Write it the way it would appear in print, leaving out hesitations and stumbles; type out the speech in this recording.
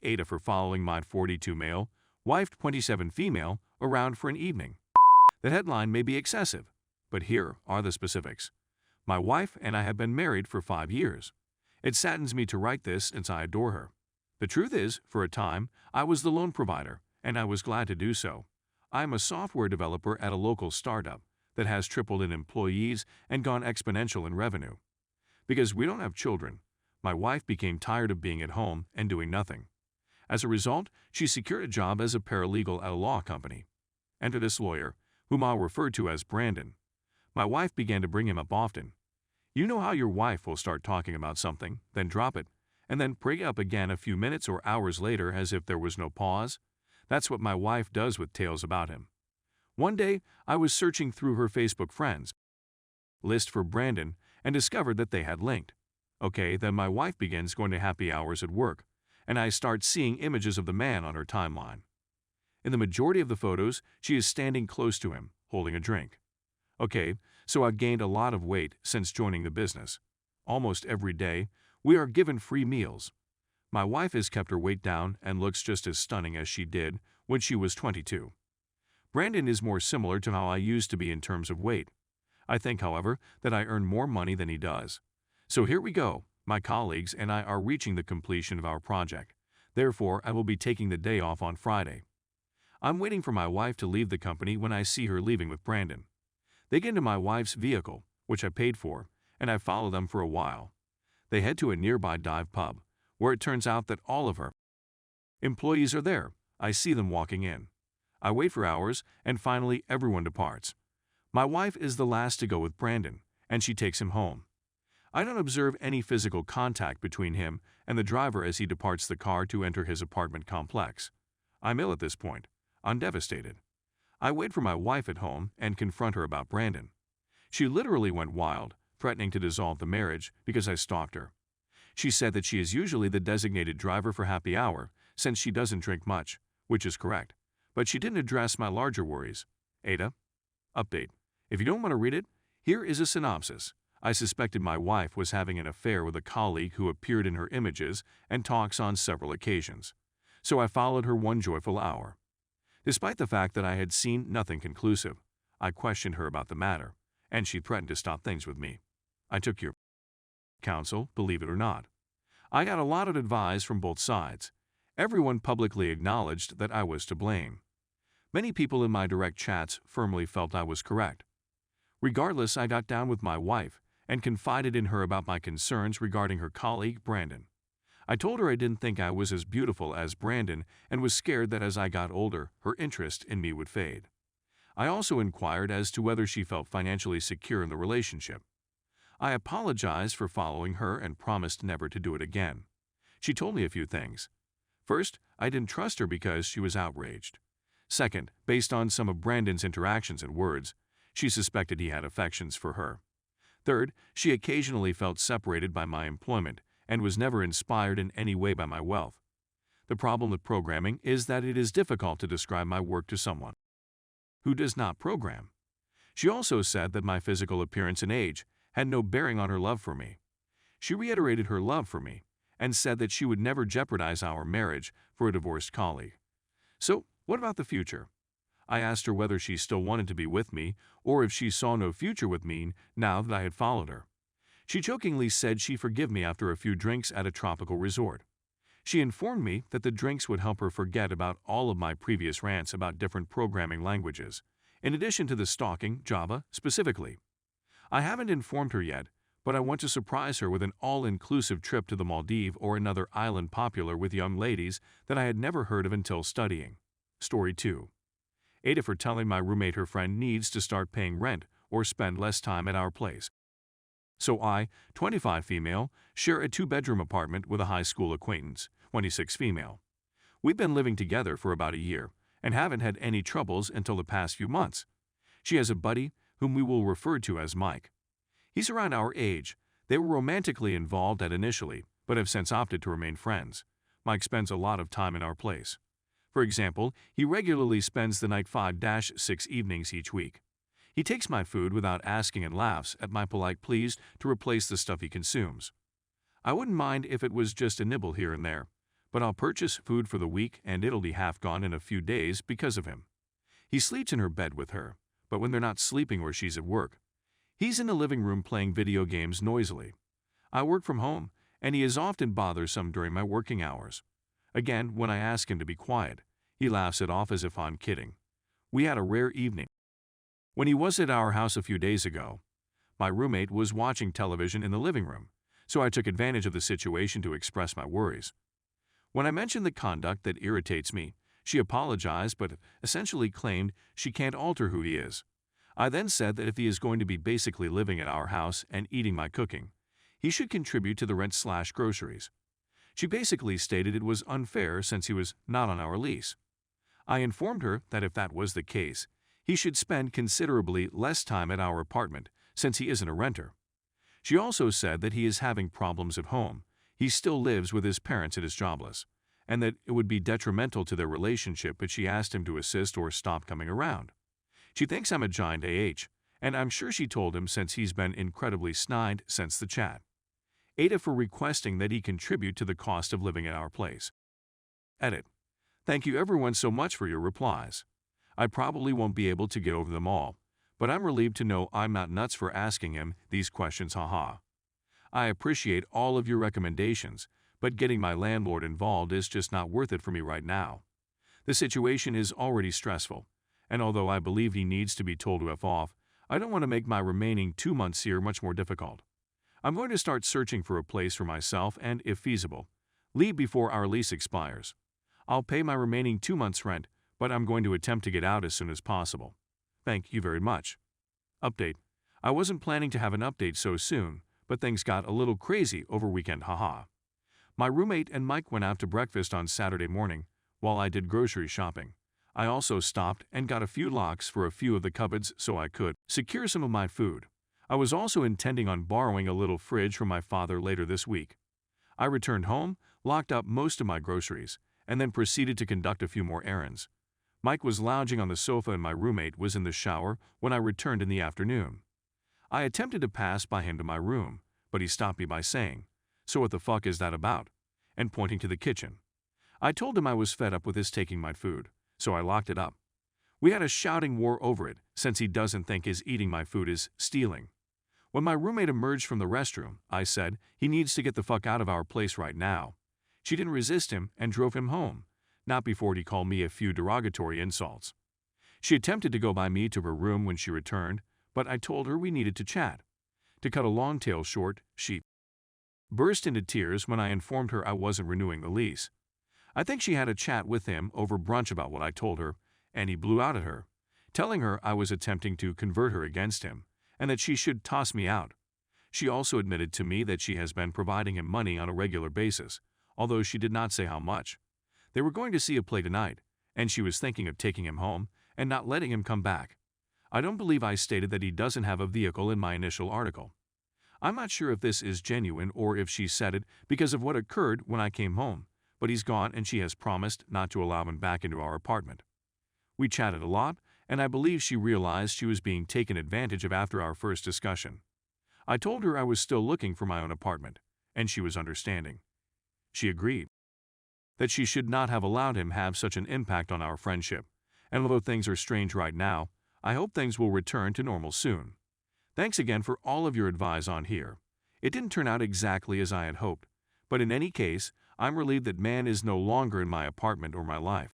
AITA for following my 42 male, wife 27 female around for an evening. The headline may be excessive, but here are the specifics. My wife and I have been married for 5 years. It saddens me to write this since I adore her. The truth is, for a time, I was the loan provider, and I was glad to do so. I am a software developer at a local startup that has tripled in employees and gone exponential in revenue. Because we don't have children, my wife became tired of being at home and doing nothing. As a result, she secured a job as a paralegal at a law company. Enter this lawyer, whom I'll refer to as Brandon. My wife began to bring him up often. You know how your wife will start talking about something, then drop it, and then bring it up again a few minutes or hours later as if there was no pause? That's what my wife does with tales about him. One day, I was searching through her Facebook friends list for Brandon and discovered that they had linked. Okay, then my wife begins going to happy hours at work, and I start seeing images of the man on her timeline. In the majority of the photos, she is standing close to him, holding a drink. Okay, so I've gained a lot of weight since joining the business. Almost every day, we are given free meals. My wife has kept her weight down and looks just as stunning as she did when she was 22. Brandon is more similar to how I used to be in terms of weight. I think, however, that I earn more money than he does. So here we go. My colleagues and I are reaching the completion of our project. Therefore, I will be taking the day off on Friday. I'm waiting for my wife to leave the company when I see her leaving with Brandon. They get into my wife's vehicle, which I paid for, and I follow them for a while. They head to a nearby dive pub, where it turns out that all of her employees are there. I see them walking in. I wait for hours, and finally everyone departs. My wife is the last to go with Brandon, and she takes him home. I don't observe any physical contact between him and the driver as he departs the car to enter his apartment complex. I'm ill at this point. I'm devastated. I wait for my wife at home and confront her about Brandon. She literally went wild, threatening to dissolve the marriage because I stalked her. She said that she is usually the designated driver for happy hour since she doesn't drink much, which is correct. But she didn't address my larger worries. AITA. Update. If you don't want to read it, here is a synopsis. I suspected my wife was having an affair with a colleague who appeared in her images and talks on several occasions. So I followed her one joyful hour. Despite the fact that I had seen nothing conclusive, I questioned her about the matter, and she threatened to stop things with me. I took your counsel, believe it or not. I got a lot of advice from both sides. Everyone publicly acknowledged that I was to blame. Many people in my direct chats firmly felt I was correct. Regardless, I got down with my wife and confided in her about my concerns regarding her colleague, Brandon. I told her I didn't think I was as beautiful as Brandon and was scared that as I got older, her interest in me would fade. I also inquired as to whether she felt financially secure in the relationship. I apologized for following her and promised never to do it again. She told me a few things. First, I didn't trust her because she was outraged. Second, based on some of Brandon's interactions and words, she suspected he had affections for her. Third, she occasionally felt separated by my employment and was never inspired in any way by my wealth. The problem with programming is that it is difficult to describe my work to someone who does not program. She also said that my physical appearance and age had no bearing on her love for me. She reiterated her love for me and said that she would never jeopardize our marriage for a divorced colleague. So, what about the future? I asked her whether she still wanted to be with me or if she saw no future with me now that I had followed her. She jokingly said she'd forgive me after a few drinks at a tropical resort. She informed me that the drinks would help her forget about all of my previous rants about different programming languages, in addition to the stalking, Java, specifically. I haven't informed her yet, but I want to surprise her with an all-inclusive trip to the Maldives or another island popular with young ladies that I had never heard of until studying. Story 2. AITA for telling my roommate her friend needs to start paying rent or spend less time at our place. So I, 25 female, share a 2-bedroom apartment with a high school acquaintance, 26 female. We've been living together for about a year and haven't had any troubles until the past few months. She has a buddy whom we will refer to as Mike. He's around our age. They were romantically involved initially, but have since opted to remain friends. Mike spends a lot of time in our place. For example, he regularly spends the night 5-6 evenings each week. He takes my food without asking and laughs at my polite pleas to replace the stuff he consumes. I wouldn't mind if it was just a nibble here and there, but I'll purchase food for the week and it'll be half gone in a few days because of him. He sleeps in her bed with her, but when they're not sleeping or she's at work, he's in the living room playing video games noisily. I work from home, and he is often bothersome during my working hours. Again, when I ask him to be quiet, he laughs it off as if I'm kidding. We had a rare evening. When he was at our house a few days ago, my roommate was watching television in the living room, so I took advantage of the situation to express my worries. When I mentioned the conduct that irritates me, she apologized but essentially claimed she can't alter who he is. I then said that if he is going to be basically living at our house and eating my cooking, he should contribute to the rent/groceries. She basically stated it was unfair since he was not on our lease. I informed her that if that was the case, he should spend considerably less time at our apartment since he isn't a renter. She also said that he is having problems at home, he still lives with his parents and is jobless, and that it would be detrimental to their relationship if she asked him to assist or stop coming around. She thinks I'm a giant and I'm sure she told him since he's been incredibly snide since the chat. AITA for requesting that he contribute to the cost of living at our place. Edit. Thank you everyone so much for your replies. I probably won't be able to get over them all, but I'm relieved to know I'm not nuts for asking him these questions, haha. I appreciate all of your recommendations, but getting my landlord involved is just not worth it for me right now. The situation is already stressful, and although I believe he needs to be told to F off, I don't want to make my remaining 2 months here much more difficult. I'm going to start searching for a place for myself and, if feasible, leave before our lease expires. I'll pay my remaining 2 months' rent, but I'm going to attempt to get out as soon as possible. Thank you very much. Update. I wasn't planning to have an update so soon, but things got a little crazy over weekend, haha. My roommate and Mike went out to breakfast on Saturday morning while I did grocery shopping. I also stopped and got a few locks for a few of the cupboards so I could secure some of my food. I was also intending on borrowing a little fridge from my father later this week. I returned home, locked up most of my groceries, and then proceeded to conduct a few more errands. Mike was lounging on the sofa and my roommate was in the shower when I returned in the afternoon. I attempted to pass by him to my room, but he stopped me by saying, "So what the fuck is that about?" and pointing to the kitchen. I told him I was fed up with his taking my food, so I locked it up. We had a shouting war over it since he doesn't think his eating my food is stealing. When my roommate emerged from the restroom, I said he needs to get the fuck out of our place right now. She didn't resist him and drove him home, not before he called me a few derogatory insults. She attempted to go by me to her room when she returned, but I told her we needed to chat. To cut a long tale short, she burst into tears when I informed her I wasn't renewing the lease. I think she had a chat with him over brunch about what I told her, and he blew out at her, telling her I was attempting to convert her against him, and that she should toss me out. She also admitted to me that she has been providing him money on a regular basis, although she did not say how much. They were going to see a play tonight, and she was thinking of taking him home and not letting him come back. I don't believe I stated that he doesn't have a vehicle in my initial article. I'm not sure if this is genuine or if she said it because of what occurred when I came home, but he's gone and she has promised not to allow him back into our apartment. We chatted a lot, and I believe she realized she was being taken advantage of after our first discussion. I told her I was still looking for my own apartment, and she was understanding. She agreed that she should not have allowed him have such an impact on our friendship, and although things are strange right now, I hope things will return to normal soon. Thanks again for all of your advice on here. It didn't turn out exactly as I had hoped, but in any case, I'm relieved that man is no longer in my apartment or my life.